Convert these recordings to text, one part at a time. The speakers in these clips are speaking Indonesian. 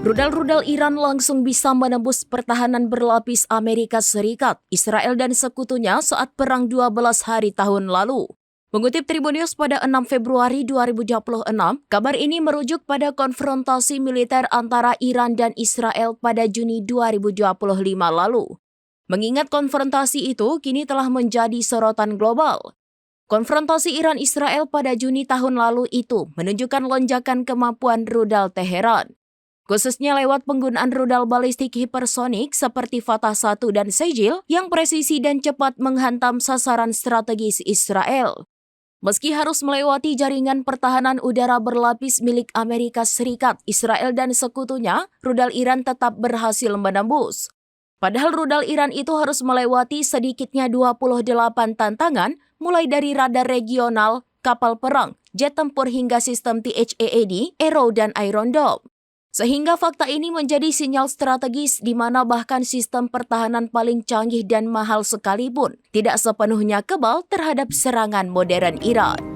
Rudal-rudal Iran langsung bisa menembus pertahanan berlapis Amerika Serikat, Israel dan sekutunya saat perang 12 hari tahun lalu. Mengutip Tribunnews pada 6 Februari 2026, kabar ini merujuk pada konfrontasi militer antara Iran dan Israel pada Juni 2025 lalu. Mengingat konfrontasi itu kini telah menjadi sorotan global. Konfrontasi Iran-Israel pada Juni tahun lalu itu menunjukkan lonjakan kemampuan rudal Teheran, khususnya lewat penggunaan rudal balistik hipersonik seperti Fatah 1 dan Sejil yang presisi dan cepat menghantam sasaran strategis Israel. Meski harus melewati jaringan pertahanan udara berlapis milik Amerika Serikat, Israel dan sekutunya, rudal Iran tetap berhasil menembus. Padahal rudal Iran itu harus melewati sedikitnya 28 tantangan, mulai dari radar regional, kapal perang, jet tempur hingga sistem THAAD, Arrow dan Iron Dome. Sehingga fakta ini menjadi sinyal strategis di mana bahkan sistem pertahanan paling canggih dan mahal sekalipun tidak sepenuhnya kebal terhadap serangan modern Iran.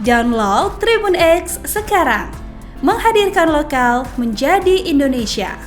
Download Tribun X sekarang, menghadirkan lokal menjadi Indonesia.